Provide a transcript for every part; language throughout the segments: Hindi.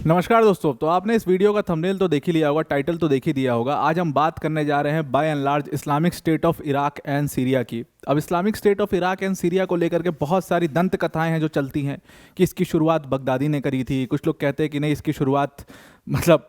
नमस्कार दोस्तों। तो आपने इस वीडियो का थंबनेल तो देख ही लिया होगा, टाइटल तो देख ही दिया होगा। आज हम बात करने जा रहे हैं by and large Islamic State of Iraq and Syria की। अब Islamic State of Iraq and Syria को लेकर के बहुत सारी दंत कथाएं हैं जो चलती हैं कि इसकी शुरुआत बगदादी ने करी थी। कुछ लोग कहते हैं कि नहीं, इसकी शुरुआत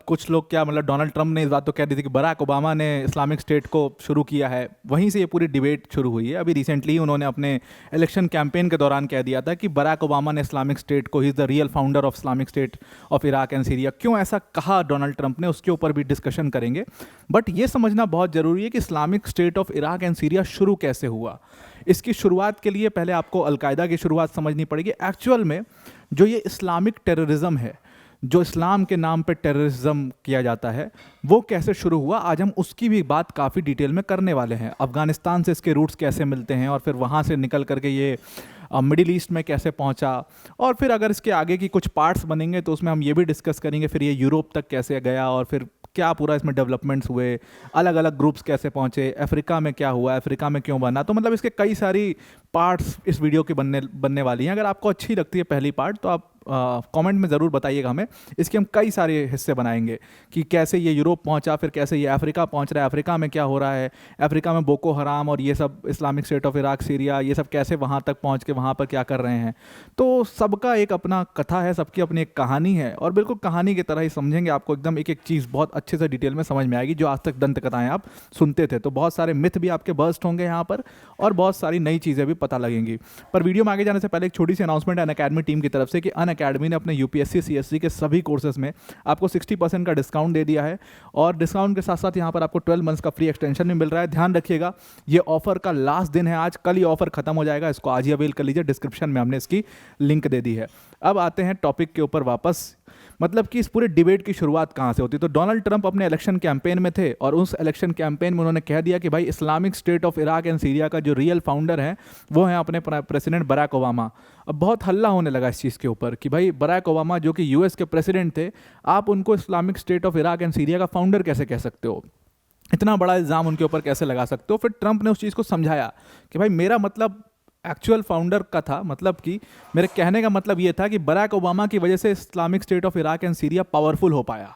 कुछ लोग क्या डोनाल्ड ट्रंप ने इस बात तो कह दी थी कि बराक ओबामा ने इस्लामिक स्टेट को शुरू किया है। वहीं से ये पूरी डिबेट शुरू हुई है। अभी रिसेंटली ही उन्होंने अपने इलेक्शन कैंपेन के दौरान कह दिया था कि बराक ओबामा ने इस्लामिक स्टेट को, he is the real founder of Islamic State of Iraq and Syria. क्यों ऐसा कहा डोनाल्ड ट्रंप ने, उसके ऊपर भी डिस्कशन करेंगे। बट ये समझना बहुत ज़रूरी है कि Islamic State of Iraq and Syria शुरू कैसे हुआ। इसकी शुरुआत के लिए पहले आपको अलकायदा की शुरुआत समझनी पड़ेगी। एक्चुअल में जो ये इस्लामिक टेररिज्म है, जो इस्लाम के नाम पे टेररिज्म किया जाता है, वो कैसे शुरू हुआ, आज हम उसकी भी बात काफ़ी डिटेल में करने वाले हैं। अफ़गानिस्तान से इसके रूट्स कैसे मिलते हैं और फिर वहाँ से निकल करके ये मिडिल ईस्ट में कैसे पहुँचा, और फिर अगर इसके आगे की कुछ पार्ट्स बनेंगे तो उसमें हम ये भी डिस्कस करेंगे फिर ये यूरोप तक कैसे गया और फिर क्या पूरा इसमें डेवलपमेंट्स हुए, अलग अलग ग्रुप्स कैसे पहुँचे, अफ्रीका में क्या हुआ, अफ्रीका में क्यों बना। तो इसके कई सारी पार्ट्स इस वीडियो की बनने वाली हैं। अगर आपको अच्छी लगती है पहली पार्ट तो आप कमेंट में ज़रूर बताइएगा हमें। इसके हम कई सारे हिस्से बनाएंगे कि कैसे ये यूरोप पहुंचा, फिर कैसे ये अफ्रीका पहुंच रहा है, अफ्रीका में क्या हो रहा है, अफ्रीका में बोको हराम और ये सब Islamic State of Iraq Syria ये सब कैसे वहाँ तक पहुँच के वहाँ पर क्या कर रहे हैं। तो सबका एक अपना कथा है, सबकी अपनी एक कहानी है और बिल्कुल कहानी की तरह ही समझेंगे। आपको एकदम एक एक चीज़ बहुत अच्छे से डिटेल में समझ में आएगी। जो आज तक दंत कथाएँ आप सुनते थे तो बहुत सारे मिथ भी आपके बर्स्ट होंगे यहाँ पर और बहुत सारी नई चीज़ें भी पता लगेंगी। पर वीडियो में आगे जाने से पहले एक छोटी सी अनाउंसमेंट है अनअकैडमी टीम की तरफ से कि अनअकैडमी ने अपने यूपीएससी सीएससी के सभी कोर्सेज में आपको 60% का डिस्काउंट दे दिया है और डिस्काउंट के साथ साथ यहाँ पर आपको 12 मंथ्स का फ्री एक्सटेंशन भी मिल रहा है। ध्यान रखिएगा, ये ऑफर का लास्ट दिन है आज, कल ही ऑफर खत्म हो जाएगा। इसको आज ही अवेल कर लीजिए, डिस्क्रिप्शन में हमने इसकी लिंक दे दी है। अब आते हैं टॉपिक के ऊपर वापस, कि इस पूरे डिबेट की शुरुआत कहाँ से होती है। तो डोनाल्ड ट्रंप अपने इलेक्शन कैंपेन में थे और उस इलेक्शन कैंपेन में उन्होंने कह दिया कि भाई Islamic State of Iraq and Syria का जो रियल फाउंडर है वो है अपने प्रेसिडेंट बराक ओबामा। अब बहुत हल्ला होने लगा इस चीज़ के ऊपर कि भाई बराक ओबामा जो कि यूएस के प्रेसिडेंट थे, आप उनको Islamic State of Iraq and Syria का फाउंडर कैसे कह सकते हो, इतना बड़ा इल्ज़ाम उनके ऊपर कैसे लगा सकते हो। फिर ट्रंप ने उस चीज़ को समझाया कि भाई मेरा एक्चुअल फाउंडर का था, कि मेरे कहने का मतलब ये था कि बराक ओबामा की वजह से Islamic State of Iraq and Syria powerful हो पाया।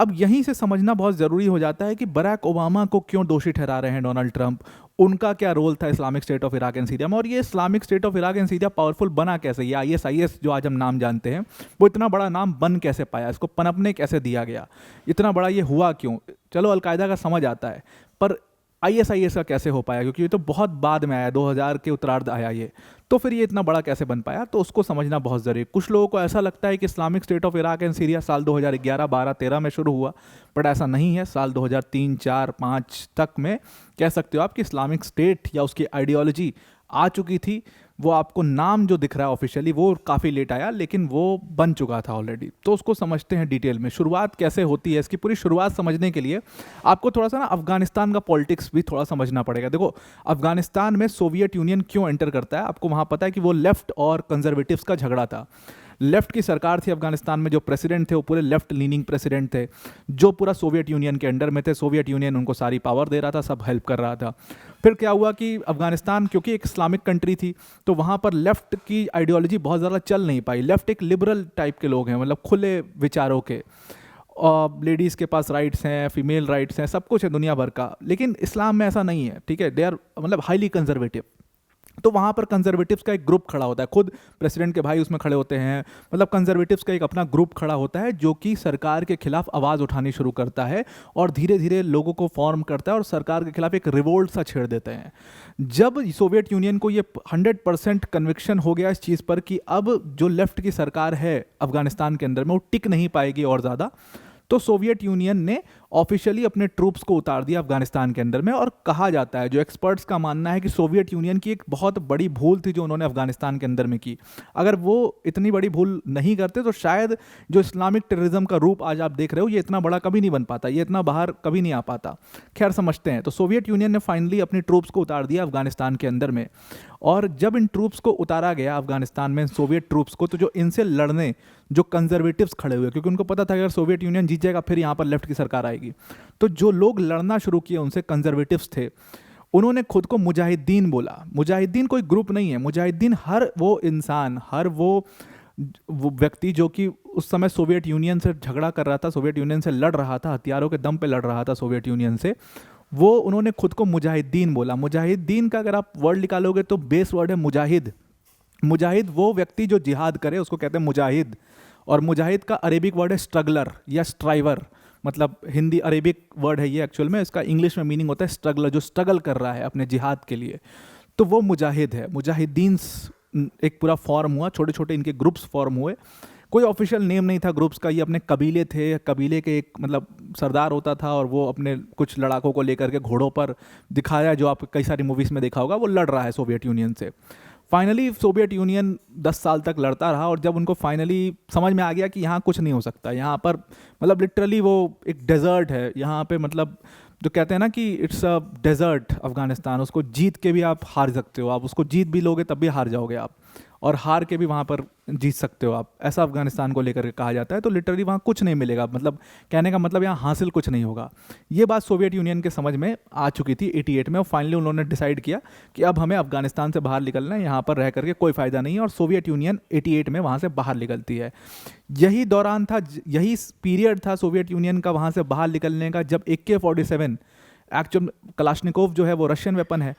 अब यहीं से समझना बहुत ज़रूरी हो जाता है कि बराक ओबामा को क्यों दोषी ठहरा रहे हैं डोनाल्ड ट्रंप, उनका क्या रोल था Islamic State of Iraq and Syria में, और ये Islamic State of Iraq and Syria powerful बना कैसे, ये ISIS जो आज हम नाम जानते हैं वो इतना बड़ा नाम बन कैसे पाया, इसको पनपने कैसे दिया गया, इतना बड़ा ये हुआ क्यों। चलो अलकायदा का समझ आता है, पर ISIS का कैसे हो पाया, क्योंकि ये तो बहुत बाद में आया, 2000 के उत्तरार्ध आया ये, तो फिर ये इतना बड़ा कैसे बन पाया, तो उसको समझना बहुत ज़रूरी है। कुछ लोगों को ऐसा लगता है कि Islamic State of Iraq and Syria साल 2011, 12, 13 में शुरू हुआ, बट ऐसा नहीं है। साल 2003, 4, 5 तक में कह सकते हो आप कि इस्लामिक स्टेट या उसकी आइडियोलॉजी आ चुकी थी। वो आपको नाम जो दिख रहा है ऑफिशियली वो काफ़ी लेट आया, लेकिन वो बन चुका था ऑलरेडी। तो उसको समझते हैं डिटेल में, शुरुआत कैसे होती है। इसकी पूरी शुरुआत समझने के लिए आपको थोड़ा सा अफगानिस्तान का पॉलिटिक्स भी थोड़ा समझना पड़ेगा। देखो अफगानिस्तान में सोवियत यूनियन क्यों एंटर करता है, आपको वहाँ पता है कि वो लेफ्ट और कंजर्वेटिव्स का झगड़ा था। लेफ्ट की सरकार थी अफगानिस्तान में, जो प्रेसिडेंट थे वो पूरे लेफ्ट लीनिंग प्रेसिडेंट थे जो पूरा सोवियत यूनियन के अंडर में थे। सोवियत यूनियन उनको सारी पावर दे रहा था, सब हेल्प कर रहा था। फिर क्या हुआ कि अफगानिस्तान क्योंकि एक इस्लामिक कंट्री थी तो वहाँ पर लेफ्ट की आइडियोलॉजी बहुत ज़्यादा चल नहीं पाई। लेफ्ट एक लिबरल टाइप के लोग हैं, खुले विचारों के, और लेडीज़ के पास राइट्स हैं, फीमेल राइट्स हैं, सब कुछ है दुनिया भर का, लेकिन इस्लाम में ऐसा नहीं है। ठीक है, दे आर हाईली कंजर्वेटिव। तो वहाँ पर कंजर्वेटिव्स का एक ग्रुप खड़ा होता है, खुद प्रेसिडेंट के भाई उसमें खड़े होते हैं। कंजर्वेटिव्स का एक अपना ग्रुप खड़ा होता है जो कि सरकार के खिलाफ आवाज़ उठानी शुरू करता है और धीरे धीरे लोगों को फॉर्म करता है और सरकार के खिलाफ एक रिवोल्ट सा छेड़ देते हैं। जब सोवियत यूनियन को ये 100% कन्विक्शन हो गया इस चीज़ पर कि अब जो लेफ्ट की सरकार है अफगानिस्तान के अंदर में वो टिक नहीं पाएगी और ज़्यादा, तो सोवियत यूनियन ने ऑफिशियली अपने ट्रूप्स को उतार दिया अफगानिस्तान के अंदर में। और कहा जाता है, जो एक्सपर्ट्स का मानना है, कि सोवियत यूनियन की एक बहुत बड़ी भूल थी जो उन्होंने अफगानिस्तान के अंदर में की। अगर वो इतनी बड़ी भूल नहीं करते तो शायद जो इस्लामिक टेररिज्म का रूप आज आप देख रहे हो ये इतना बड़ा कभी नहीं बन पाता, ये इतना बाहर कभी नहीं आ पाता। खैर समझते हैं। तो सोवियत यूनियन ने फाइनली अपनी ट्रूप्स को उतार दिया अफगानिस्तान के अंदर में, और जब इन ट्रूप्स को उतारा गया अफगानिस्तान में, सोवियत ट्रूप्स को, तो जो इनसे लड़ने जो कंजर्वेटिव्स खड़े हुए, क्योंकि उनको पता था कि अगर सोवियत यूनियन जीत जाएगा फिर यहाँ पर लेफ्ट की सरकार आएगी, तो जो लोग लड़ना शुरू किए उनसे कंजर्वेटिव्स थे, उन्होंने खुद को मुजाहिदीन बोला। मुजाहिदीन कोई ग्रुप नहीं है, मुजाहिदीन हर वो इंसान, हर वो वो व्यक्ति जो कि उस समय सोवियत यूनियन से झगड़ा कर रहा था, सोवियत यूनियन से लड़ रहा था, हथियारों के दम पे लड़ रहा था सोवियत यूनियन से, वो उन्होंने खुद को मुजाहिदीन बोला। मुजाहिदीन का अगर आप वर्ड निकालोगे तो बेस वर्ड है मुजाहिद। मुजाहिद वो व्यक्ति जो जिहाद करे उसको कहते हैं मुजाहिद। और मुजाहिद का अरेबिक वर्ड है स्ट्रगलर या स्ट्राइवर, मतलब हिंदी अरेबिक वर्ड है ये एक्चुअल में, इसका इंग्लिश में मीनिंग होता है स्ट्रगलर, जो स्ट्रगल कर रहा है अपने जिहाद के लिए, तो वो मुजाहिद है। मुजाहिदीन एक पूरा फॉर्म हुआ, छोटे छोटे इनके ग्रुप्स फॉर्म हुए। कोई ऑफिशियल नेम नहीं था ग्रुप्स का, ये अपने कबीले थे, कबीले के एक मतलब सरदार होता था और वो अपने कुछ लड़ाकों को लेकर के घोड़ों पर दिखाया, जो आप कई सारी मूवीज़ में देखा होगा, वो लड़ रहा है सोवियत यूनियन से। फाइनली सोवियत यूनियन 10 साल तक लड़ता रहा और जब उनको फाइनली समझ में आ गया कि यहाँ कुछ नहीं हो सकता, यहाँ पर मतलब लिटरली वो एक डेजर्ट है यहाँ पे, मतलब जो कहते हैं ना कि इट्स अ डेजर्ट अफगानिस्तान, उसको जीत के भी आप हार सकते हो, आप उसको जीत भी लोगे तब भी हार जाओगे आप, और हार के भी वहाँ पर जीत सकते हो आप, ऐसा अफगानिस्तान को लेकर के कहा जाता है। तो लिटरली वहाँ कुछ नहीं मिलेगा, मतलब कहने का मतलब यहाँ हासिल कुछ नहीं होगा। ये बात सोवियत यूनियन के समझ में आ चुकी थी 88 में, और फाइनली उन्होंने डिसाइड किया कि अब हमें अफगानिस्तान से बाहर निकलना है, यहाँ पर रह करके कोई फ़ायदा नहीं है, और सोवियत यूनियन 88 में वहाँ से बाहर निकलती है। यही दौरान था, यही पीरियड था सोवियत यूनियन का वहाँ से बाहर निकलने का, जब AK-47 एक्चुअल कलाशनिकोव जो है वो रशियन वेपन है,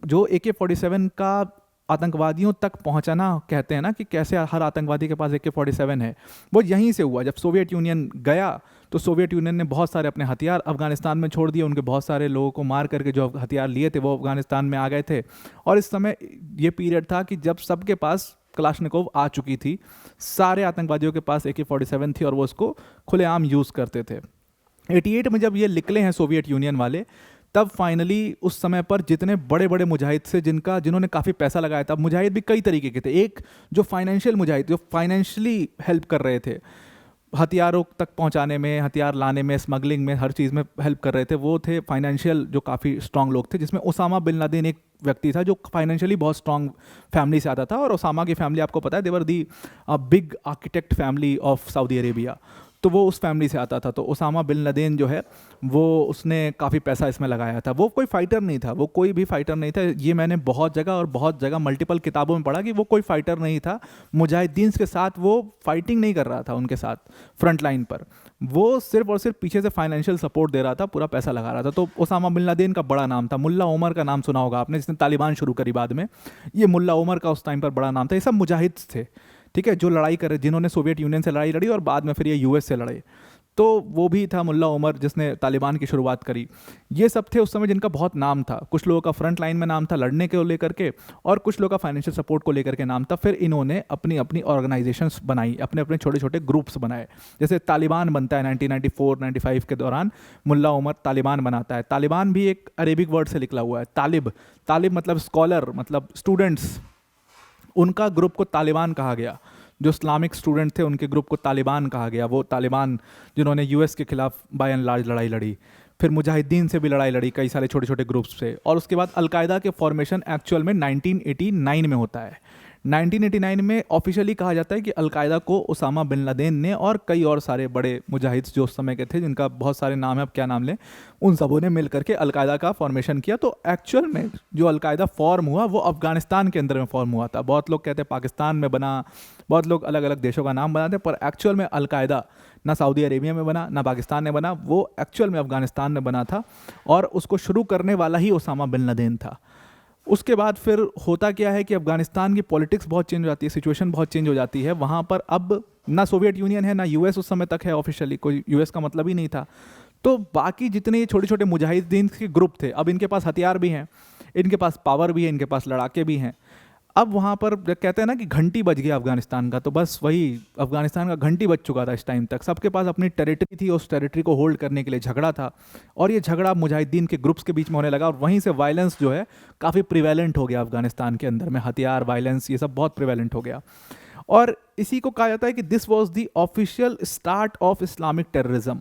जो AK-47 का आतंकवादियों तक पहुंचाना, कहते हैं ना कि कैसे हर आतंकवादी के पास AK-47 है, वो यहीं से हुआ। जब सोवियत यूनियन गया तो सोवियत यूनियन ने बहुत सारे अपने हथियार अफगानिस्तान में छोड़ दिए, उनके बहुत सारे लोगों को मार करके जो हथियार लिए थे वो अफगानिस्तान में आ गए थे। और इस समय ये पीरियड था कि जब सबके पास कलाशनिकोव आ चुकी थी, सारे आतंकवादियों के पास AK-47 थी और वो उसको खुलेआम यूज़ करते थे। 88 में जब ये निकले हैं सोवियत यूनियन वाले, तब फाइनली उस समय पर जितने बड़े बड़े मुजाहिद से जिन्होंने काफ़ी पैसा लगाया था, मुजाहिद भी कई तरीके के थे। एक जो फाइनेंशियल मुजाहिद, जो फाइनेंशियली हेल्प कर रहे थे, हथियारों तक पहुंचाने में, हथियार लाने में, स्मगलिंग में, हर चीज़ में हेल्प कर रहे थे, वो थे फाइनेंशियल जो काफ़ी स्ट्रांग लोग थे, जिसमें ओसामा बिन लादेन एक व्यक्ति था जो फाइनेंशियली बहुत स्ट्रांग फैमिली से आता था। और ओसामा की फैमिली आपको पता है, they're the big architect family of Saudi Arabia, तो वो उस फैमिली से आता था। तो ओसामा बिन लादेन जो है वो उसने काफ़ी पैसा इसमें लगाया था। वो कोई फाइटर नहीं था, वो कोई भी फाइटर नहीं था, ये मैंने बहुत जगह और बहुत जगह मल्टीपल किताबों में पढ़ा कि वो कोई फाइटर नहीं था। मुजाहिदीन के साथ वो फाइटिंग नहीं कर रहा था उनके साथ फ्रंट लाइन पर, वो सिर्फ और सिर्फ पीछे से फाइनेंशियल सपोर्ट दे रहा था, पूरा पैसा लगा रहा था। तो ओसामा बिन लादेन का बड़ा नाम था। मुल्ला उमर का नाम सुना होगा आपने, जिसने तालिबान शुरू करी बाद में, ये मुल्ला उमर का उस टाइम पर बड़ा नाम था। ये सब मुजाहिद थे, ठीक है, जो लड़ाई करे, जिन्होंने सोवियत यूनियन से लड़ाई लड़ी और बाद में फिर ये US से लड़े। तो वो भी था मुल्ला उमर जिसने तालिबान की शुरुआत करी। ये सब थे उस समय जिनका बहुत नाम था। कुछ लोगों का फ्रंट लाइन में नाम था लड़ने को लेकर के, और कुछ लोगों का फाइनेंशियल सपोर्ट को लेकर के नाम था। फिर इन्होंने अपनी अपनी ऑर्गेनाइजेशंस बनाई, अपने अपने छोटे छोटे ग्रुप्स बनाए। जैसे तालिबान बनता है 1994-95 के दौरान, मुल्ला उमर तालिबान बनाता है। तालिबान भी एक अरेबिक वर्ड से निकला हुआ है, तालिब। तालिब मतलब स्कॉलर, मतलब स्टूडेंट्स, उनका ग्रुप को तालिबान कहा गया। जो इस्लामिक स्टूडेंट थे उनके ग्रुप को तालिबान कहा गया। वो तालिबान जिन्होंने US के खिलाफ बाय एंड लार्ज लड़ाई लड़ी, फिर मुजाहिदीन से भी लड़ाई लड़ी कई सारे छोटे छोटे ग्रुप्स से। और उसके बाद अलकायदा के फॉर्मेशन एक्चुअल में 1989 में होता है। 1989 में ऑफिशियली कहा जाता है कि अलकायदा को ओसामा बिन लादेन ने और कई और सारे बड़े मुजाहिद जो उस समय के थे, जिनका बहुत सारे नाम है, अब क्या नाम लें, उन सबों ने मिल करके अलकायदा का फॉर्मेशन किया। तो एक्चुअल में जो अलकायदा फॉर्म हुआ वो अफगानिस्तान के अंदर में फॉर्म हुआ था। बहुत लोग कहते हैं पाकिस्तान में बना, बहुत लोग अलग अलग देशों का नाम बनाते हैं, पर एक्चुअल में अलकायदा ना सऊदी अरेबिया में बना ना पाकिस्तान में बना, वो एक्चुअल में अफगानिस्तान में बना था। और उसको शुरू करने वाला ही ओसामा बिन लादेन था। उसके बाद फिर होता क्या है कि अफगानिस्तान की पॉलिटिक्स बहुत चेंज हो जाती है, सिचुएशन बहुत चेंज हो जाती है। वहाँ पर अब ना सोवियत यूनियन है ना US उस समय तक है ऑफिशियली, कोई US का मतलब ही नहीं था। तो बाकी जितने ये छोटे छोटे मुजाहिदीन के ग्रुप थे, अब इनके पास हथियार भी हैं, इनके पास पावर भी है, इनके पास लड़ाके भी हैं। अब वहाँ पर कहते हैं ना कि घंटी बज गया अफगानिस्तान का, तो बस वही अफगानिस्तान का घंटी बज चुका था इस टाइम तक। सबके पास अपनी टेरिटरी थी, उस टेरिटरी को होल्ड करने के लिए झगड़ा था, और ये झगड़ा मुजाहिदीन के ग्रुप्स के बीच में होने लगा। और वहीं से वायलेंस जो है काफ़ी प्रिवेलेंट हो गया अफगानिस्तान के अंदर में, हथियार, वायलेंस, ये सब बहुत प्रिवेलेंट हो गया। और इसी को कहा जाता है कि this was the official start of Islamic terrorism.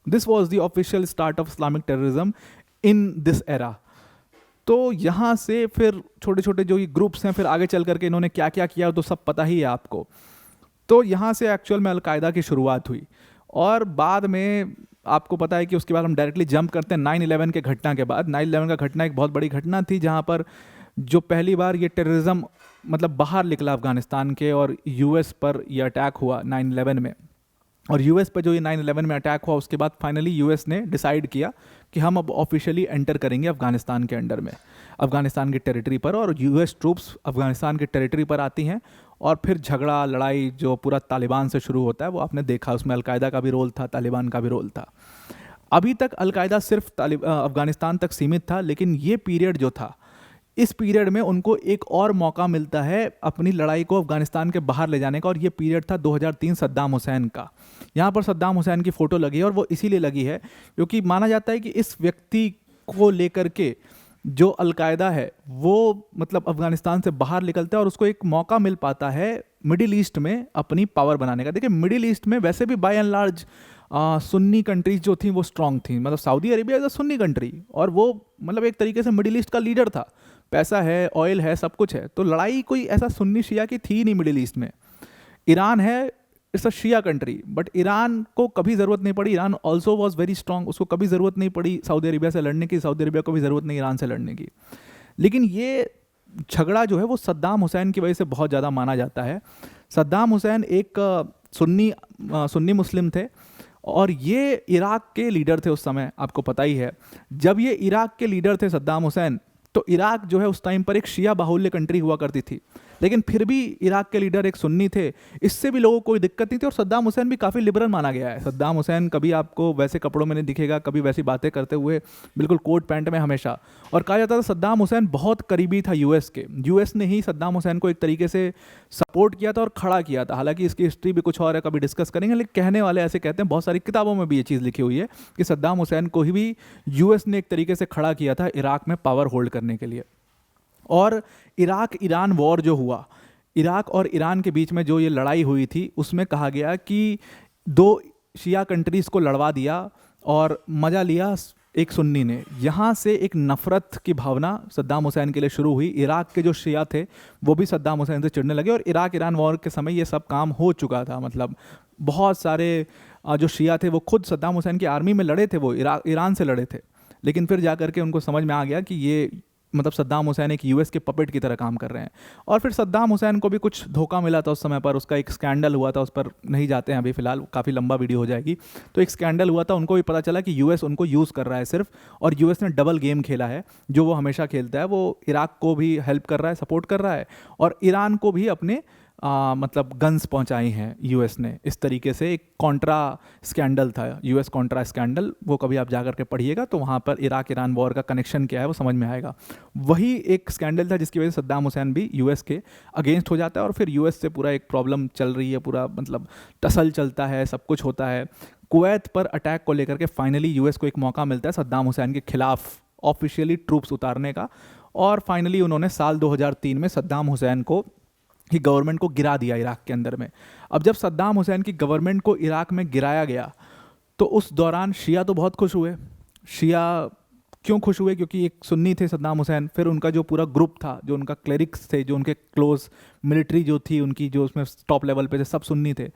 This was the official start of Islamic terrorism in this era. तो यहाँ से फिर छोटे छोटे जो ये ग्रुप्स हैं, फिर आगे चल करके इन्होंने क्या क्या किया तो सब पता ही है आपको। तो यहाँ से एक्चुअल में अलकायदा की शुरुआत हुई। और बाद में आपको पता है कि उसके बाद हम डायरेक्टली जंप करते हैं 9/11 के घटना के बाद। 9/11 का घटना एक बहुत बड़ी घटना थी, जहाँ पर जो पहली बार ये टेररिज्म मतलब बाहर निकला अफगानिस्तान के और यूएस पर ये अटैक हुआ 9/11 में। और यूएस पर जो ये 9/11 में अटैक हुआ उसके बाद फाइनली यूएस ने डिसाइड किया कि हम अब ऑफिशियली एंटर करेंगे अफगानिस्तान के अंडर में, अफगानिस्तान की टेरिटरी पर, और यूएस ट्रूप्स अफगानिस्तान की टेरिटरी पर आती हैं। और फिर झगड़ा लड़ाई जो पूरा तालिबान से शुरू होता है वो आपने देखा, उसमें अलकायदा का भी रोल था, तालिबान का भी रोल था। अभी तक अलकायदा सिर्फ अफगानिस्तान तक सीमित था, लेकिन ये पीरियड जो था, इस पीरियड में उनको एक और मौका मिलता है अपनी लड़ाई को अफगानिस्तान के बाहर ले जाने का, और ये पीरियड था 2003 सद्दाम हुसैन का। यहाँ पर सद्दाम हुसैन की फ़ोटो लगी है और वो इसीलिए लगी है क्योंकि माना जाता है कि इस व्यक्ति को लेकर के जो अलकायदा है वो मतलब अफगानिस्तान से बाहर निकलता है और उसको एक मौका मिल पाता है मिडिल ईस्ट में अपनी पावर बनाने का। देखिए मिडिल ईस्ट में वैसे भी by and large Sunni countries जो थी वो स्ट्रांग थी, मतलब Saudi Arabia is a Sunni country, और वो मतलब एक तरीके से मिडिल ईस्ट का लीडर था, पैसा है, ऑयल है, सब कुछ है। तो लड़ाई कोई ऐसा सुन्नी शिया की थी नहीं मिडिल ईस्ट में। ईरान है, it's a Shia country, but Iran को कभी ज़रूरत नहीं पड़ी, Iran also was very strong, उसको कभी ज़रूरत नहीं पड़ी सऊदी अरेबिया से लड़ने की, सऊदी अरेबिया को भी ज़रूरत नहीं ईरान से लड़ने की। लेकिन ये झगड़ा जो है वो सद्दाम हुसैन की वजह से बहुत ज़्यादा माना जाता है। सद्दाम हुसैन एक सुन्नी मुस्लिम थे और ये इराक के लीडर थे उस समय, आपको पता ही है। जब ये इराक के लीडर थे सद्दाम हुसैन, तो इराक जो है उस टाइम पर एक शिया बाहुल्य कंट्री हुआ करती थी, लेकिन फिर भी इराक के लीडर एक सुन्नी थे, इससे भी लोगों को कोई दिक्कत नहीं थी। और सद्दाम हुसैन भी काफ़ी लिबरल माना गया है। सद्दाम हुसैन कभी आपको वैसे कपड़ों में नहीं दिखेगा, कभी वैसी बातें करते हुए, बिल्कुल कोट पैंट में हमेशा। और कहा जाता था सद्दाम हुसैन बहुत करीबी था यूएस के, यूएस ने ही सद्दाम हुसैन को एक तरीके से सपोर्ट किया था और खड़ा किया था। हालांकि इसकी हिस्ट्री भी कुछ और है, कभी डिस्कस करेंगे, लेकिन कहने वाले ऐसे कहते हैं, बहुत सारी किताबों में भी ये चीज़ लिखी हुई है कि सद्दाम हुसैन को ही भी यूएस ने एक तरीके से खड़ा किया था इराक में पावर होल्ड करने के लिए। और इराक ईरान वॉर जो हुआ, इराक और ईरान के बीच में जो ये लड़ाई हुई थी, उसमें कहा गया कि दो शिया कंट्रीज़ को लड़वा दिया और मज़ा लिया एक सुन्नी ने। यहाँ से एक नफ़रत की भावना सद्दाम हुसैन के लिए शुरू हुई। इराक के जो शिया थे वो भी सद्दाम हुसैन से चिढ़ने लगे, और इराक ईरान वॉर के समय ये सब काम हो चुका था। मतलब बहुत सारे जो शिया थे वो खुद सद्दाम हुसैन की आर्मी में लड़े थे, वो ईरान से लड़े थे, लेकिन फिर जा करके उनको समझ में आ गया कि ये मतलब सद्दाम हुसैन एक यूएस के पपेट की तरह काम कर रहे हैं। और फिर सद्दाम हुसैन को भी कुछ धोखा मिला था उस समय पर, उसका एक स्कैंडल हुआ था, उस पर नहीं जाते हैं अभी फ़िलहाल, काफ़ी लंबा वीडियो हो जाएगी। तो एक स्कैंडल हुआ था, उनको भी पता चला कि यूएस उनको यूज़ कर रहा है सिर्फ, और यूएस ने डबल गेम खेला है जो वो हमेशा खेलता है। वो इराक को भी हेल्प कर रहा है, सपोर्ट कर रहा है, और ईरान को भी अपने मतलब गन्स पहुंचाई हैं यूएस ने। इस तरीके से एक कॉन्ट्रा स्कैंडल था, यूएस कॉन्ट्रा स्कैंडल, वो कभी आप जाकर के पढ़िएगा तो वहाँ पर इराक ईरान वॉर का कनेक्शन क्या है वो समझ में आएगा। वही एक स्कैंडल था जिसकी वजह से सद्दाम हुसैन भी यूएस के अगेंस्ट हो जाता है, और फिर यूएस से पूरा एक प्रॉब्लम चल रही है, पूरा मतलब टसल चलता है, सब कुछ होता है। कुवैत पर अटैक को लेकर के फाइनली यूएस को एक मौका मिलता है सद्दाम हुसैन के खिलाफ ऑफिशियली ट्रूप्स उतारने का, और फाइनली उन्होंने साल 2003 में सद्दाम हुसैन को की गवर्नमेंट को गिरा दिया इराक के अंदर में। अब जब सद्दाम हुसैन की गवर्नमेंट को इराक में गिराया गया तो उस दौरान शिया तो बहुत खुश हुए। शिया क्यों खुश हुए? क्योंकि एक सुन्नी थे सद्दाम हुसैन, फिर उनका जो पूरा ग्रुप था, जो उनका क्लेरिक्स थे, जो उनके क्लोज मिलिट्री जो थी उनकी, जो उसमें टॉप लेवल पे थे, सब सुन्नी थे,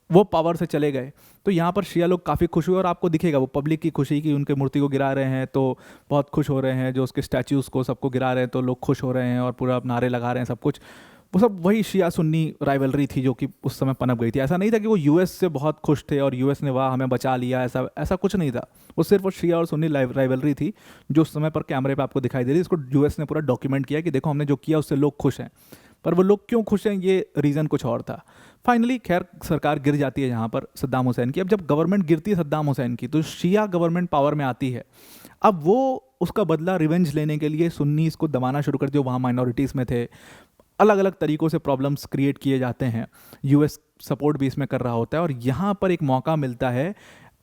वो पावर से चले गए। तो यहाँ पर शिया लोग काफ़ी खुश हुए, और आपको दिखेगा वो पब्लिक की खुशी की, उनके मूर्ति को गिरा रहे हैं तो बहुत खुश हो रहे हैं, जो उसके स्टैच्यूज़ को सबको गिरा रहे हैं तो लोग खुश हो रहे हैं और पूरा नारे लगा रहे हैं, सब कुछ। वो सब वही शिया सुन्नी राइवलरी थी जो कि उस समय पनप गई थी। ऐसा नहीं था कि वो यूएस से बहुत खुश थे और यूएस ने वाह हमें बचा लिया, ऐसा कुछ नहीं था। वो सिर्फ वो शिया और सुन्नी राइवलरी थी जो उस समय पर कैमरे पे आपको दिखाई दे रही है। इसको यूएस ने पूरा डॉक्यूमेंट किया कि देखो हमने जो किया उससे लोग खुश हैं। पर वो लोग क्यों खुश हैं, ये रीज़न कुछ और था। फाइनली खैर सरकार गिर जाती है यहाँ पर सद्दाम हुसैन की। अब जब गवर्नमेंट गिरती है सद्दाम हुसैन की तो शिया गवर्नमेंट पावर में आती है। अब वो उसका बदला रिवेंज लेने के लिए सुन्नीस को दबाना शुरू कर दिया, वहाँ माइनॉरिटीज़ में थे, अलग अलग तरीक़ों से प्रॉब्लम्स क्रिएट किए जाते हैं। यूएस सपोर्ट भी इसमें कर रहा होता है, और यहाँ पर एक मौका मिलता है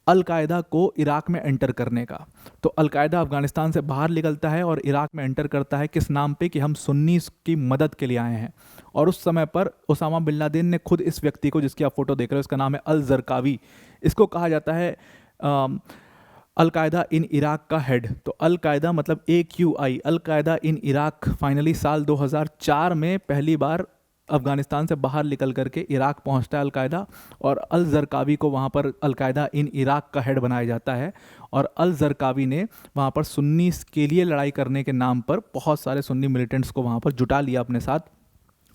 अलकायदा को इराक में एंटर करने का। तो अलकायदा अफ़गानिस्तान से बाहर निकलता है और इराक में एंटर करता है, किस नाम पे कि हम सुन्नीस की मदद के लिए आए हैं। और उस समय पर ओसामा बिन लादेन ने खुद इस व्यक्ति को, जिसकी आप फोटो देख रहे हो, इसका नाम है अल जरकावी, इसको कहा जाता है अलकायदा इन इराक का हेड। तो अलकायदा मतलब AQI, al Qaeda in Iraq, finally साल 2004 में पहली बार अफ़गानिस्तान से बाहर निकल करके इराक पहुंचता है अलकायदा, और अल ज़रकावी को वहां पर अलकायदा इन इराक का हेड बनाया जाता है। और अल ज़रकावी ने वहां पर सुन्नी के लिए लड़ाई करने के नाम पर बहुत सारे सुन्नी मिलिटेंट्स को वहां पर जुटा लिया अपने साथ,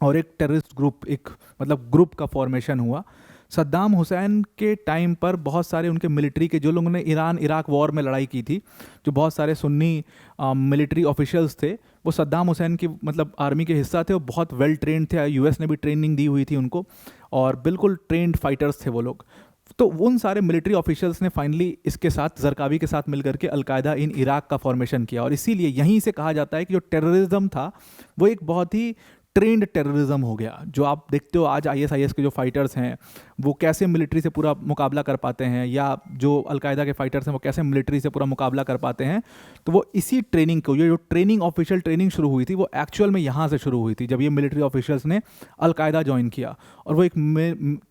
और एक टेररिस्ट ग्रुप, एक मतलब ग्रुप का फॉर्मेशन हुआ। सद्दाम हुसैन के टाइम पर बहुत सारे उनके मिलिट्री के, जो लोगों ने ईरान इराक वॉर में लड़ाई की थी, जो बहुत सारे सुन्नी मिलिट्री ऑफिशियल्स थे, वो सद्दाम हुसैन की मतलब आर्मी के हिस्सा थे। वो बहुत वेल ट्रेंड थे, यूएस ने भी ट्रेनिंग दी हुई थी उनको, और बिल्कुल ट्रेंड फाइटर्स थे वो लोग। तो उन सारे मिलिट्री ऑफिशियल्स ने फाइनली इसके साथ, ज़रकावी के साथ मिलकर के अलकायदा इन इराक का फॉर्मेशन किया। और इसीलिए यहीं से कहा जाता है कि जो टेररिज्म था वो एक बहुत ही ट्रेंड टेररिज्म हो गया। जो आप देखते हो आज आईएसआईएस के जो फाइटर्स हैं वो कैसे मिलिट्री से पूरा मुकाबला कर पाते हैं, या जो अलकायदा के फाइटर्स हैं वो कैसे मिलिट्री से पूरा मुकाबला कर पाते हैं, तो वो इसी ट्रेनिंग को, ये जो ट्रेनिंग ऑफिशियल ट्रेनिंग शुरू हुई थी वो एक्चुअल में यहाँ से शुरू हुई थी, जब ये मिलिट्री ऑफिशियल्स ने अलकायदा ज्वाइन किया और वो एक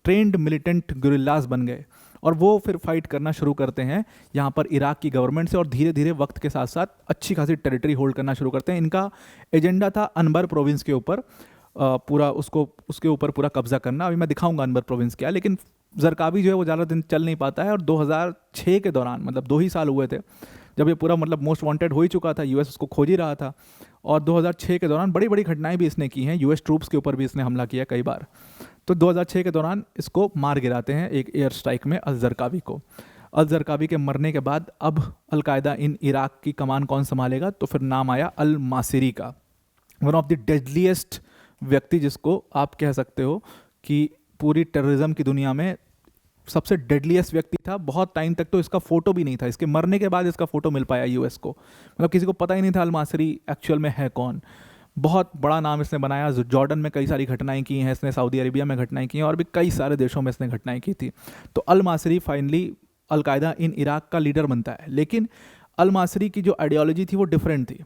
ट्रेंड मिलिटेंट गुरिल्लास बन गए। और वो फिर फाइट करना शुरू करते हैं यहाँ पर इराक की गवर्नमेंट से, और धीरे धीरे वक्त के साथ साथ अच्छी खासी टेरिटरी होल्ड करना शुरू करते हैं। इनका एजेंडा था अनबर प्रोविंस के ऊपर पूरा उसके ऊपर पूरा कब्जा करना। अभी मैं दिखाऊंगा अनबर प्रोविंस क्या, लेकिन ज़रकावी जो है वो ज़्यादा दिन चल नहीं पाता है। और 2006 के दौरान, मतलब 2 ही साल हुए थे जब ये पूरा मतलब मोस्ट वांटेड हो ही चुका था, यूएस उसको खोज ही रहा था, और 2006 के दौरान बड़ी बड़ी घटनाएं भी इसने की हैं। यूएस ट्रूप्स के ऊपर भी इसने हमला किया कई बार। तो 2006 के दौरान इसको मार गिराते हैं एक एयर स्ट्राइक में अल ज़रकावी को। अल ज़रकावी के मरने के बाद अब अलकायदा इन इराक की कमान कौन संभालेगा, तो फिर नाम आया अल मासिरी का, वन ऑफ द डेडलीस्ट व्यक्ति, जिसको आप कह सकते हो कि पूरी टेररिज्म की दुनिया में सबसे डेडलीस्ट व्यक्ति था। बहुत टाइम तक तो इसका फोटो भी नहीं था, इसके मरने के बाद इसका फोटो मिल पाया यूएस को, मतलब किसी को पता ही नहीं था अल मासिरी एक्चुअल में है कौन। बहुत बड़ा नाम इसने बनाया, जॉर्डन में कई सारी घटनाएं की हैं इसने, सऊदी अरेबिया में घटनाएं की हैं, और भी कई सारे देशों में इसने घटनाएं की थी। तो अल मासिरी फाइनली अलकायदा इन इराक का लीडर बनता है। लेकिन अल मासिरी की जो आइडियोलॉजी थी वो डिफरेंट थी।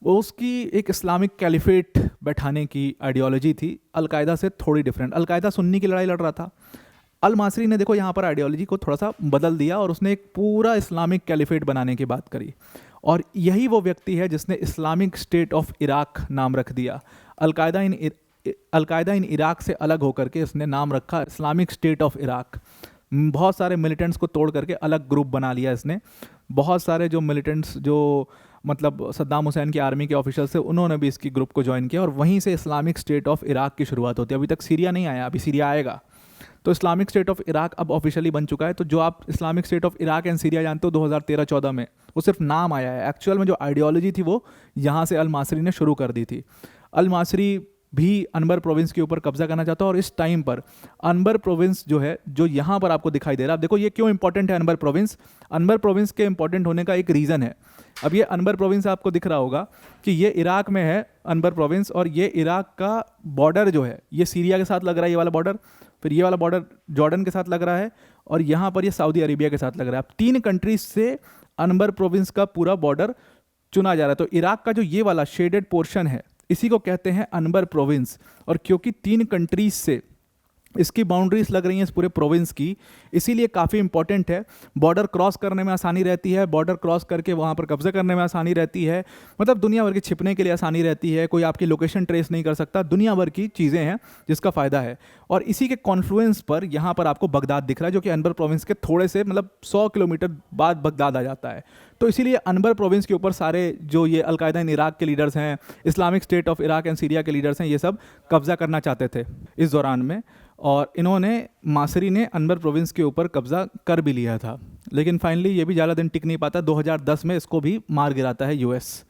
वो उसकी एक इस्लामिक कैलिफेट बैठाने की आइडियोलॉजी थी, अलकायदा से थोड़ी डिफरेंट। अलकायदा सुन्नी की लड़ाई लड़ रहा था, अल मासिरी ने देखो यहाँ पर आइडियोलॉजी को थोड़ा सा बदल दिया और उसने एक पूरा इस्लामिक कैलिफेट बनाने की बात करी। और यही वो व्यक्ति है जिसने इस्लामिक स्टेट ऑफ इराक नाम रख दिया। अलकायदा इन इराक से अलग होकर के इसने नाम रखा इस्लामिक स्टेट ऑफ इराक। बहुत सारे मिलिटेंट्स को तोड़ करके अलग ग्रुप बना लिया इसने। बहुत सारे जो मिलिटेंट्स, जो मतलब सद्दाम हुसैन की आर्मी के ऑफिसर्स थे, उन्होंने भी इसकी ग्रुप को ज्वाइन किया, और वहीं से इस्लामिक स्टेट ऑफ इराक की शुरुआत होती है। अभी तक सीरिया नहीं आया, अभी सीरिया आएगा। तो इस्लामिक स्टेट ऑफ इराक अब ऑफिशियली बन चुका है। तो जो आप Islamic State of Iraq and Syria जानते हो 2013-14 में, वो सिर्फ नाम आया है। एक्चुअल में जो आइडियोलॉजी थी वो यहाँ से अल मासिरी ने शुरू कर दी थी। अल मासिरी भी अनबर प्रोविंस के ऊपर कब्जा करना चाहता है, और इस टाइम पर अनबर प्रोविंस जो है, जो यहाँ पर आपको दिखाई दे रहा है, आप देखो ये क्यों इंपॉर्टेंट है अनबर प्रोविंस। अनबर प्रोविंस के इंपॉर्टेंट होने का एक रीज़न है। अब ये अनबर प्रोविंस आपको दिख रहा होगा कि ये इराक में है अनबर प्रोविंस, और ये इराक का बॉर्डर जो है ये सीरिया के साथ लग रहा है, ये वाला बॉर्डर, फिर ये वाला बॉर्डर जॉर्डन के साथ लग रहा है, और यहाँ पर ये सऊदी अरेबिया के साथ लग रहा है। अब 3 कंट्रीज से अनबर प्रोविंस का पूरा बॉर्डर चुना जा रहा है। तो इराक का जो ये वाला शेडेड पोर्शन है, इसी को कहते हैं अनबर प्रोविंस। और क्योंकि 3 कंट्रीज से इसकी बाउंड्रीज लग रही हैं इस पूरे प्रोविंस की, इसीलिए काफ़ी इंपॉर्टेंट है। बॉर्डर क्रॉस करने में आसानी रहती है, बॉर्डर क्रॉस करके वहाँ पर कब्जा करने में आसानी रहती है, मतलब दुनिया भर के छिपने के लिए आसानी रहती है, कोई आपकी लोकेशन ट्रेस नहीं कर सकता, दुनिया भर की चीज़ें हैं जिसका फ़ायदा है। और इसी के कॉन्फ्लुएंस पर यहाँ पर आपको बगदाद दिख रहा है, जो कि अनबर प्रोविंस के थोड़े से मतलब 100 किलोमीटर बाद बगदाद आ जाता है। तो इसीलिए अनबर प्रोविंस के ऊपर सारे जो ये अलकायदा इन इराक के लीडर्स हैं, Islamic State of Iraq and Syria के लीडर्स हैं, ये सब कब्जा करना चाहते थे इस दौरान में। और इन्होंने, मासिरी ने अनबर प्रोविंस के ऊपर कब्जा कर भी लिया था, लेकिन फाइनली ये भी ज़्यादा दिन टिक नहीं पाता। 2010 में इसको भी मार गिराता है यूएस।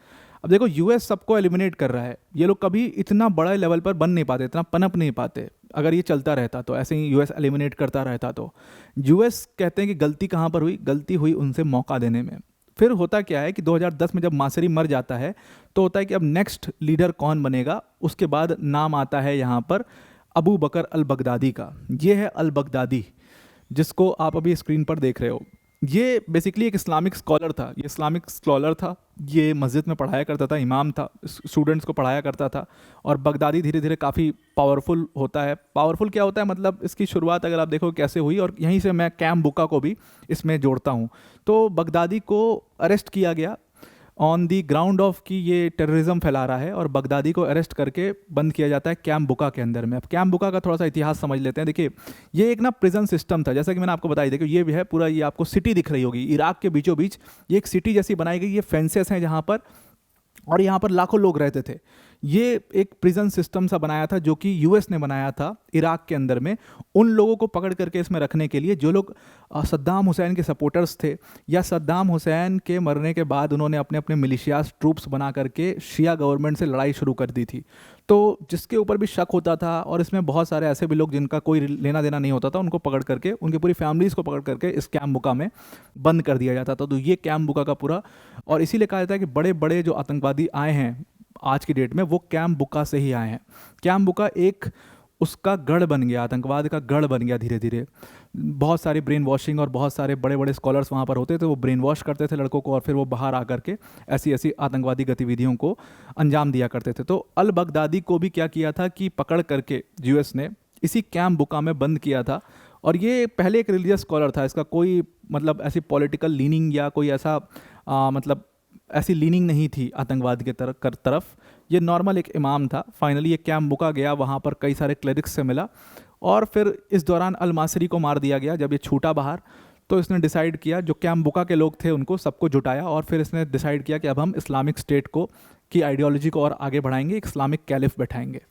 अब देखो यूएस सबको एलिमिनेट कर रहा है, ये लोग कभी इतना बड़ा लेवल पर बन नहीं पाते, इतना पनप नहीं पाते। अगर ये चलता रहता तो, ऐसे ही यूएस एलिमिनेट करता रहता तो, यूएस कहते हैं कि गलती कहाँ पर हुई, गलती हुई उनसे मौका देने में। फिर होता क्या है कि 2010 में जब मासिरी मर जाता है तो होता है कि अब नेक्स्ट लीडर कौन बनेगा। उसके बाद नाम आता है यहाँ पर अबू बकर अल बगदादी का। ये है अल बगदादी, जिसको आप अभी स्क्रीन पर देख रहे हो। ये बेसिकली एक इस्लामिक स्कॉलर था, ये इस्लामिक स्कॉलर था, ये मस्जिद में पढ़ाया करता था, इमाम था, स्टूडेंट्स को पढ़ाया करता था। और बगदादी धीरे धीरे काफ़ी पावरफुल होता है। पावरफुल क्या होता है, मतलब इसकी शुरुआत अगर आप देखो कैसे हुई, और यहीं से मैं कैम बुका को भी इसमें जोड़ता हूँ। तो बगदादी को अरेस्ट किया गया ऑन दी ग्राउंड ऑफ कि ये टेररिज्म फैला रहा है, और बगदादी को अरेस्ट करके बंद किया जाता है कैंप बुका के अंदर में। अब कैंप बुका का थोड़ा सा इतिहास समझ लेते हैं। देखिए, ये एक ना प्रिजन सिस्टम था, जैसा कि मैंने आपको बताया। देखिए, ये भी है पूरा, ये आपको सिटी दिख रही होगी इराक के बीचों बीच, ये एक सिटी जैसी बनाई गई, ये फेंसेस हैं जहाँ पर, और यहाँ पर लाखों लोग रहते थे। ये एक प्रिजन सिस्टम सा बनाया था जो कि यूएस ने बनाया था इराक के अंदर में, उन लोगों को पकड़ करके इसमें रखने के लिए जो लोग सद्दाम हुसैन के सपोर्टर्स थे, या सद्दाम हुसैन के मरने के बाद उन्होंने अपने अपने मिलिशियाज ट्रूप्स बना करके शिया गवर्नमेंट से लड़ाई शुरू कर दी थी। तो जिसके ऊपर भी शक होता था, और इसमें बहुत सारे ऐसे भी लोग जिनका कोई लेना देना नहीं होता था, उनको पकड़ करके, उनकी पूरी फैमिलीज़ को पकड़ करके इस कैंप बुका में बंद कर दिया जाता था। तो ये कैंप बुका का पूरा, और इसीलिए कहा जाता है कि बड़े बड़े जो आतंकवादी आए हैं आज की डेट में, वो कैंप बुका से ही आए हैं। कैंप बुका एक उसका गढ़ बन गया, आतंकवाद का गढ़ बन गया धीरे धीरे। बहुत सारी ब्रेन वॉशिंग, और बहुत सारे बड़े बड़े स्कॉलर्स वहाँ पर होते थे, वो ब्रेन वॉश करते थे लड़कों को, और फिर वो बाहर आकर के ऐसी ऐसी आतंकवादी गतिविधियों को अंजाम दिया करते थे। तो अल बगदादी को भी क्या किया था कि पकड़ करके यूएस ने इसी कैंप बुका में बंद किया था। और ये पहले एक रिलीजियस स्कॉलर था, इसका कोई मतलब ऐसी पॉलिटिकल लीनिंग या कोई ऐसा मतलब ऐसी लीनिंग नहीं थी आतंकवाद के तरफ। ये नॉर्मल एक इमाम था। फाइनली ये कैंप बुका गया, वहाँ पर कई सारे क्लरिक्स से मिला, और फिर इस दौरान अल मासरी को मार दिया गया। जब ये छूटा बाहर, तो इसने डिसाइड किया, जो कैंप बुका के लोग थे उनको सबको जुटाया, और फिर इसने डिसाइड किया कि अब हम इस्लामिक स्टेट को की आइडियोलॉजी को और आगे बढ़ाएंगे, एक इस्लामिक कैलिफ बैठाएंगे।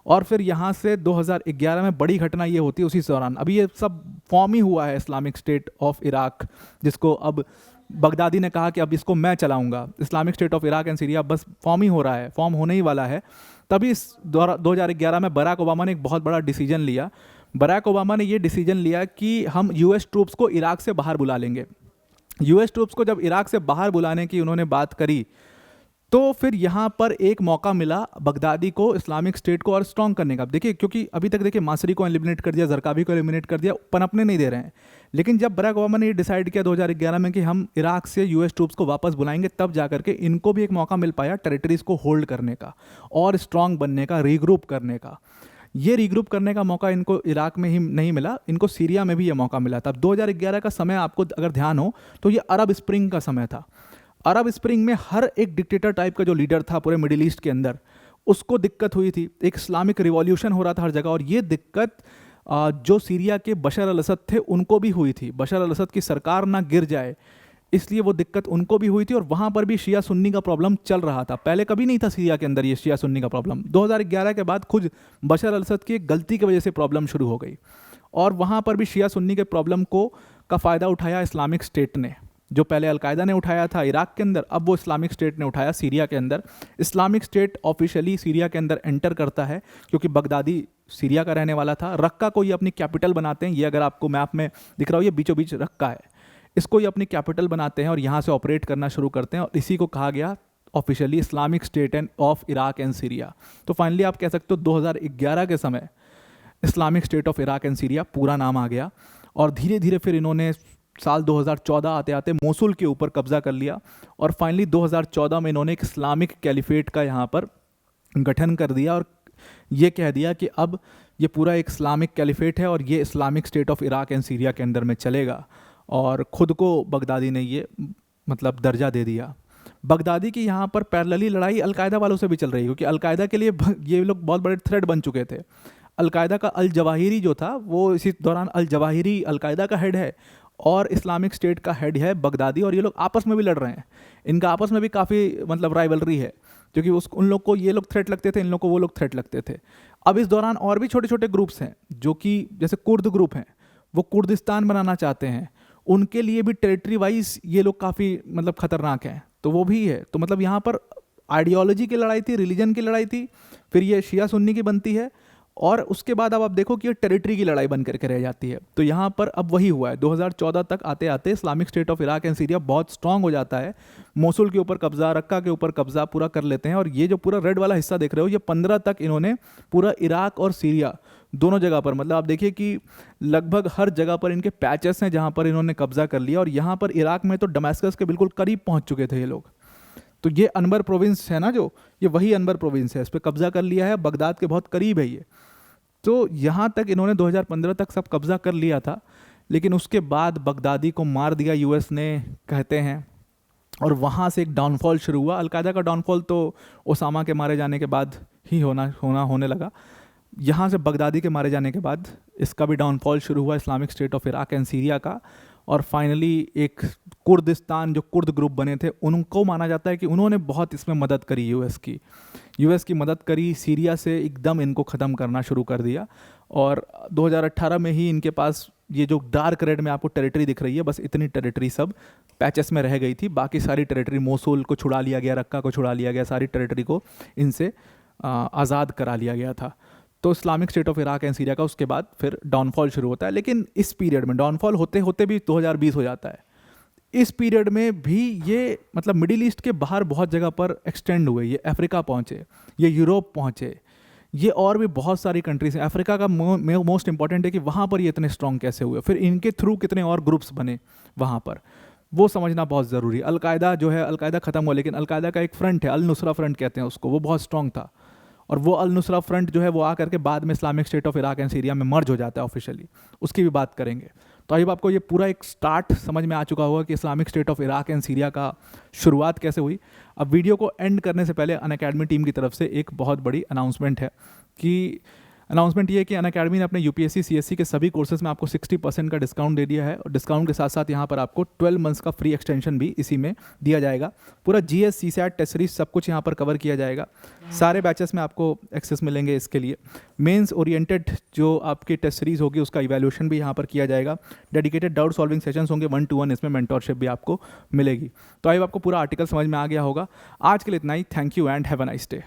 और फिर यहाँ से 2011 में बड़ी घटना ये होती है उसी दौरान। अभी ये सब फॉर्म ही हुआ है इस्लामिक स्टेट ऑफ इराक, जिसको अब बगदादी ने कहा कि अब इसको मैं चलाऊंगा। Islamic State of Iraq and Syria बस फॉर्म ही हो रहा है, फॉर्म होने ही वाला है। तभी इस 2011 में बराक ओबामा ने एक बहुत बड़ा डिसीजन लिया। बराक ओबामा ने ये डिसीजन लिया कि हम यूएस ट्रूप्स को इराक से बाहर बुला लेंगे। यूएस ट्रूप्स को जब इराक से बाहर बुलाने की उन्होंने बात करी, तो फिर यहाँ पर एक मौका मिला बगदादी को इस्लामिक स्टेट को और स्ट्रॉन्ग करने का। देखिए, क्योंकि अभी तक देखिए मासरी को एलिमिनेट कर दिया, जरकावी को एलिमिनेट कर दिया, पनपने नहीं दे रहे हैं। लेकिन जब बराक ओबामा ने ये डिसाइड किया 2011 में कि हम इराक से यूएस ट्रूप्स को वापस बुलाएंगे, तब जाकर के इनको भी एक मौका मिल पाया टेरिटरीज को होल्ड करने का और स्ट्रॉन्ग बनने का, रीग्रुप करने का। ये रीग्रुप करने का मौका इनको इराक में ही नहीं मिला, इनको सीरिया में भी ये मौका मिला था। 2011 का समय आपको अगर ध्यान हो तो ये अरब स्प्रिंग का समय था। अरब स्प्रिंग में हर एक डिक्टेटर टाइप का जो लीडर था पूरे मिडिल ईस्ट के अंदर, उसको दिक्कत हुई थी। एक इस्लामिक रिवॉल्यूशन हो रहा था हर जगह, और ये दिक्कत जो सीरिया के बशर अल असद थे उनको भी हुई थी। बशर अल असद की सरकार ना गिर जाए, इसलिए वो दिक्कत उनको भी हुई थी। और वहाँ पर भी शिया सुन्नी का प्रॉब्लम चल रहा था। पहले कभी नहीं था सीरिया के अंदर ये शिया सुन्नी का प्रॉब्लम। 2011 के बाद खुद बशर अल असद की एक गलती की वजह से प्रॉब्लम शुरू हो गई, और वहाँ पर भी शिया सुन्नी के प्रॉब्लम का फ़ायदा उठाया इस्लामिक स्टेट ने। जो पहले अलकायदा ने उठाया था इराक के अंदर, अब वो इस्लामिक स्टेट ने उठाया सीरिया के अंदर। इस्लामिक स्टेट ऑफिशियली सीरिया के अंदर एंटर करता है, क्योंकि बगदादी सीरिया का रहने वाला था। रक्का को ये अपनी कैपिटल बनाते हैं। ये अगर आपको मैप में दिख रहा हो, ये बीचों बीच रक्का है। इसको ये अपनी कैपिटल बनाते हैं और यहाँ से ऑपरेट करना शुरू करते हैं, और इसी को कहा गया officially Islamic state end of Iraq and Syria. तो फाइनली आप कह सकते हो 2011 के समय Islamic State of Iraq and Syria पूरा नाम आ गया। और धीरे धीरे फिर इन्होंने साल 2014 आते आते मोसुल के ऊपर कब्जा कर लिया, और फाइनली 2014 में इन्होंने एक इस्लामिक कैलिफेट का यहाँ पर गठन कर दिया, और ये कह दिया कि अब ये पूरा एक इस्लामिक कैलिफेट है और ये Islamic State of Iraq and Syria के अंदर में चलेगा। और ख़ुद को बगदादी ने ये मतलब दर्जा दे दिया। बगदादी की यहाँ पर पैरेलली लड़ाई अलकायदा वालों से भी चल रही है, क्योंकि अलकायदा के लिए ये लोग बहुत बड़े थ्रेट बन चुके थे। अलकायदा का अल जवाहिरी जो था, वो इसी दौरान अल जवाहिरी अलकायदा का हेड है और इस्लामिक स्टेट का हेड है बगदादी, और ये लोग आपस में भी लड़ रहे हैं। इनका आपस में भी काफ़ी मतलब राइवलरी है, क्योंकि उन लोग को ये लोग थ्रेट लगते थे, इन लोग को वो लोग थ्रेट लगते थे। अब इस दौरान और भी छोटे छोटे ग्रुप्स हैं, जो कि जैसे कुर्द ग्रुप हैं, वो कुर्दिस्तान बनाना चाहते हैं। उनके लिए भी टेरिटरी वाइज ये लोग काफ़ी मतलब ख़तरनाक हैं, तो वो भी है। तो मतलब यहाँ पर आइडियोलॉजी की लड़ाई थी, रिलीजन की लड़ाई थी, फिर ये शिया सुन्नी की बनती है, और उसके बाद अब आप देखो कि ये टेरिटरी की लड़ाई बन करके रह जाती है। तो यहाँ पर अब वही हुआ है। 2014 तक आते आते Islamic State of Iraq and Syria बहुत स्ट्रांग हो जाता है। मोसुल के ऊपर कब्जा, रक्का के ऊपर कब्जा पूरा कर लेते हैं। और ये जो पूरा रेड वाला हिस्सा देख रहे हो, ये 15 तक इन्होंने पूरा इराक और सीरिया दोनों जगह पर, मतलब आप देखिए कि लगभग हर जगह पर इनके पैचेस हैं जहाँ पर इन्होंने कब्जा कर लिया। और यहाँ पर इराक में तो दमास्कस के बिल्कुल करीब पहुँच चुके थे ये लोग। तो ये अनबर प्रोविंस है ना, जो ये वही अनबर प्रोविंस है, इस पर कब्जा कर लिया है। बगदाद के बहुत करीब है ये। तो यहाँ तक इन्होंने 2015 तक सब कब्जा कर लिया था, लेकिन उसके बाद बगदादी को मार दिया यूएस ने, कहते हैं। और वहाँ से एक डाउनफॉल शुरू हुआ। अलकायदा का डाउनफॉल तो ओसामा के मारे जाने के बाद ही होने लगा। यहाँ से बगदादी के मारे जाने के बाद इसका भी डाउनफॉल शुरू हुआ, Islamic State of Iraq and Syria का। और फाइनली एक कुर्दिस्तान, जो कुर्द ग्रुप बने थे, उनको माना जाता है कि उन्होंने बहुत इसमें मदद करी यूएस की मदद करी, सीरिया से एकदम इनको ख़त्म करना शुरू कर दिया। और 2018 में ही इनके पास ये जो डार्क रेड में आपको टेरिटरी दिख रही है, बस इतनी टेरिटरी सब पैचेस में रह गई थी। बाकी सारी टेरिटरी, मोसुल को छुड़ा लिया गया, रक्का को छुड़ा लिया गया, सारी टेरिटरी को इनसे आज़ाद करा लिया गया था। तो Islamic State of Iraq and Syria का उसके बाद फिर डाउनफॉल शुरू होता है। लेकिन इस पीरियड में डाउनफॉल होते होते भी 2020 हो जाता है। इस पीरियड में भी ये मतलब मिडिल ईस्ट के बाहर बहुत जगह पर एक्सटेंड हुए, ये अफ्रीका पहुँचे, ये यूरोप पहुँचे, ये और भी बहुत सारी कंट्रीज हैं। अफ्रीका का मोस्ट इंपॉर्टेंट है कि वहाँ पर ये इतने स्ट्रॉन्ग कैसे हुए, फिर इनके थ्रू कितने और ग्रुप्स बने वहाँ पर, वो समझना बहुत ज़रूरी है। अलकायदा जो है, अलकायदा ख़त्म हुआ, लेकिन अलकायदा का एक फ्रंट है, अल नुसरा फ्रंट कहते हैं उसको, वो बहुत स्ट्रॉन्ग था। और वो अल नुसरा फ्रंट जो है वो आ करके बाद में Islamic State of Iraq and Syria में मर्ज हो जाता है ऑफिशियली, उसकी भी बात करेंगे। तो आई आपको ये पूरा एक स्टार्ट समझ में आ चुका होगा कि Islamic State of Iraq and Syria का शुरुआत कैसे हुई। अब वीडियो को एंड करने से पहले अनअकैडमी टीम की तरफ से एक बहुत बड़ी अनाउंसमेंट है कि अनाउंसमेंट ये है कि अनअकैडमी ने अपने यूपीएससी सीएससी के सभी कोर्सेज में आपको 60% का डिस्काउंट दे दिया है। और डिस्काउंट के साथ साथ यहाँ पर आपको 12 मंथ्स का फ्री एक्सटेंशन भी इसी में दिया जाएगा। पूरा जीएस सीसैट टेस्ट सीरीज सब कुछ यहाँ पर कवर किया जाएगा। सारे बैचेस में आपको एक्सेस मिलेंगे इसके लिए। मेंस ओरिएंटेड जो आपकी टेस्ट सीरीज होगी उसका इवैल्यूएशन भी यहाँ पर किया जाएगा। डेडिकेटेड डाउट सॉल्विंग सेशंस होंगे 1-to-1, इसमें मेंटोरशिप भी आपको मिलेगी। तो आई आपको पूरा आर्टिकल समझ में आ गया होगा। आज के लिए इतना ही। Thank you and have a nice day.